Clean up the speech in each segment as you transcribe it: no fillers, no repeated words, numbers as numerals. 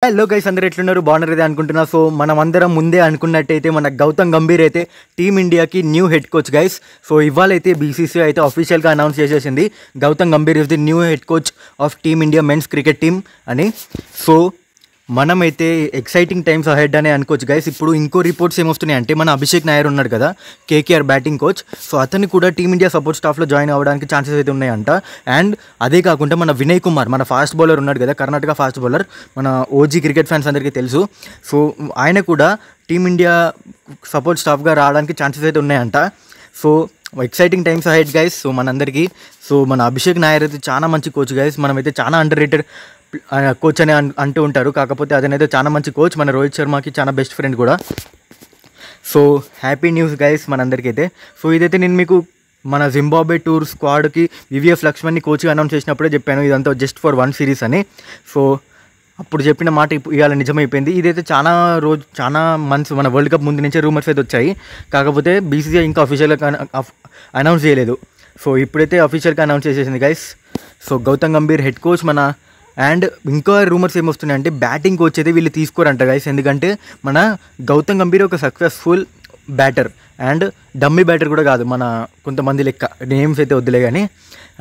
Hello guys, అందరూ ఎట్లున్నారు? బాగున్నారు అయితే అనుకుంటున్నా. సో మనం అందరం ముందే అనుకున్నట్టయితే మన గౌతమ్ గంభీర్ అయితే టీమిండియాకి new head coach guys. So ఇవాళ అయితే బీసీసీ అయితే అఫీషియల్గా అనౌన్స్ చేసేసింది, Gautam Gambhir is the new head coach of team India men's cricket team అని. సో మనమైతే ఎక్సైటింగ్ టైమ్స్ అహెడ్ అనే అనుకోవచ్చు గైస్. ఇప్పుడు ఇంకో రిపోర్ట్స్ ఏమొస్తున్నాయి అంటే, మన అభిషేక్ నాయర్ ఉన్నాడు కదా, కేకేఆర్ బ్యాటింగ్ కోచ్. సో అతన్ని కూడా టీమిండియా సపోర్ట్ స్టాఫ్లో జాయిన్ అవ్వడానికి ఛాన్సెస్ అయితే ఉన్నాయంట. అండ్ అదే కాకుండా మన వినయ్ కుమార్, మన ఫాస్ట్ బౌలర్ ఉన్నాడు కదా, కర్ణాటక ఫాస్ట్ బౌలర్, మన ఓజీ క్రికెట్ ఫ్యాన్స్ అందరికీ తెలుసు. సో ఆయన కూడా టీమిండియా సపోర్ట్ స్టాఫ్గా రావడానికి ఛాన్సెస్ అయితే ఉన్నాయంట. So exciting times ahead guys. So మనందరికీ సో మన అభిషేక్ నాయర్ అయితే చాలా మంచి కోచ్ గైస్. మనమైతే చాలా అండర్ రేటెడ్ కోచ్ అని అంటూ ఉంటారు, కాకపోతే అతనైతే చాలా మంచి కోచ్. మన రోహిత్ శర్మకి చాలా బెస్ట్ ఫ్రెండ్ కూడా. సో హ్యాపీ న్యూస్ గైస్ మనందరికైతే. సో ఇదైతే నేను మీకు మన జింబాబ్వే టూర్ స్క్వాడ్కి వివిఎఫ్ లక్ష్మణ్ని కోచ్గా అనౌన్స్ చేసినప్పుడే చెప్పాను, ఇదంతా జస్ట్ ఫర్ 1 సిరీస్ అని. సో అప్పుడు చెప్పిన మాట ఇవాళ నిజమైపోయింది. ఇదైతే చాలా మంత్స్ మన వరల్డ్ కప్ ముందు నుంచే రూమర్స్ అయితే వచ్చాయి, కాకపోతే బీసీసీఐ ఇంకా అఫీషియల్గా అనౌన్స్ చేయలేదు. సో ఇప్పుడైతే అఫీషియల్గా అనౌన్స్ చేసేసింది guys. So Gautam Gambhir head coach మన. అండ్ ఇంకా రూమర్స్ ఏమొస్తున్నాయంటే, బ్యాటింగ్ కోచ్ అయితే వీళ్ళు తీసుకోరంట గైస్. ఎందుకంటే మన గౌతమ్ గంభీర్ ఒక successful batter and dummy batter కూడా కాదు, మన కొంతమంది లెక్క, నేమ్స్ అయితే వద్దులే కానీ.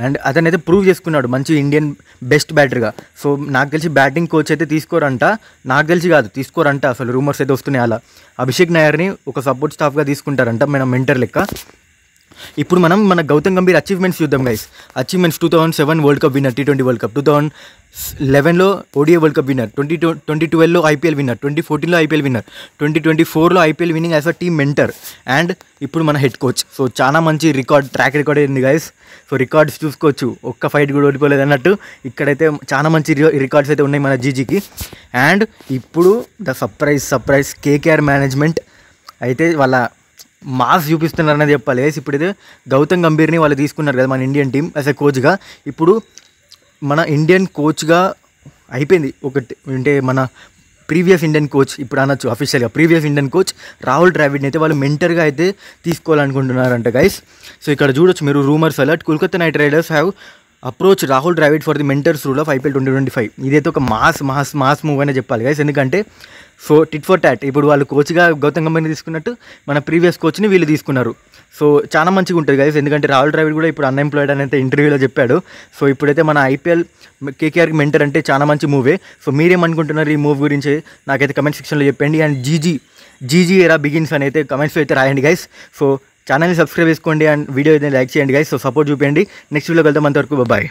అండ్ అతనైతే ప్రూవ్ చేసుకున్నాడు మంచి ఇండియన్ బెస్ట్ బ్యాటర్గా. సో నాకు తెలిసి బ్యాటింగ్ కోచ్ అయితే తీసుకోరంట, నాకు తెలిసి కాదు తీసుకోరంట, అసలు రూమర్స్ అయితే వస్తున్నాయి అలా. అభిషేక్ నాయర్ని ఒక సపోర్ట్ స్టాఫ్గా తీసుకుంటారంట, మన మెంటర్ లెక్క. ఇప్పుడు మనం మన గౌతమ్ గంభీర్ అచీవ్మెంట్స్ చూద్దాం guys. Achievements: 2007 world cup winner, T20 world cup, 2011లో ఓడిఐ వరల్డ్ కప్ విన్నర్, 2012లో ఐపీఎల్ విన్నర్, 2014లో ఐపీఎల్ విన్నర్, 2024లో IPL winning as a team mentor. And ఇప్పుడు మన హెడ్ కోచ్. సో చాలా మంచి ట్రాక్ రికార్డ్ అయింది గైస్. సో రికార్డ్స్ చూసుకోవచ్చు, ఒక్క ఫైట్ కూడా ఓడిపోలేదు అన్నట్టు. ఇక్కడైతే చాలా మంచి రికార్డ్స్ అయితే ఉన్నాయి మన జీజీకి. అండ్ ఇప్పుడు ద సర్ప్రైజ్ కేకేఆర్ మేనేజ్మెంట్ అయితే వాళ్ళ మాస్ చూపిస్తున్నారనేది చెప్పాలి గైస్. ఇప్పుడైతే గౌతమ్ గంభీర్ని వాళ్ళు తీసుకున్నారు కదా మన ఇండియన్ టీం యాజ్ ఎ కోచ్గా. ఇప్పుడు మన ఇండియన్ కోచ్గా అయిపోయింది ఒకటి, అంటే మన ప్రీవియస్ ఇండియన్ కోచ్ ఇప్పుడు అనొచ్చు అఫీషియల్గా, ప్రీవియస్ ఇండియన్ కోచ్ రాహుల్ ద్రావిడ్ని అయితే వాళ్ళు మెంటర్గా అయితే తీసుకోవాలనుకుంటున్నారంట గైస్. సో ఇక్కడ చూడొచ్చు మీరు, rumours alert, Kolkata night riders have approach Rahul Dravid for the mentors rule of IPL 2025. ఇదైతే ఒక మాస్ మూవ్ అనే చెప్పాలి గైస్. ఎందుకంటే సో టిట్ ఫర్ టాట్, ఇప్పుడు వాళ్ళు కోచ్గా గౌతమ్ గంభీర్ని తీసుకున్నట్టు మన ప్రీవియస్ కోచ్ని వీళ్ళు తీసుకున్నారు. సో చాలా మంచిగా ఉంటుంది గైస్, ఎందుకంటే రాహుల్ ద్రావిడ్ కూడా ఇప్పుడు అన్ఎంప్లాయిడ్ అని అయితే ఇంటర్వ్యూలో చెప్పాడు. సో ఇప్పుడైతే మన IPL కేకేఆర్కి మెంటర్ అంటే చాలా మంచి మూవే. సో మీరేమనుకుంటున్నారు ఈ మూవ్ గురించి నాకైతే కమెంట్ సెక్షన్లో చెప్పండి. అండ్ జీజీ ఎరా బిగిన్స్ అని అయితే కమెంట్స్లో అయితే రాయండి గైస్. సో ఛానల్ని సబ్స్క్రైబ్ చేసుకోండి అండ్ వీడియో అయితే లైక్ చేయండి గైస్. సో సపోర్ట్ చూపించండి. నెక్స్ట్ వీడియో వెళ్తాం, అంతవరకు బాయ్.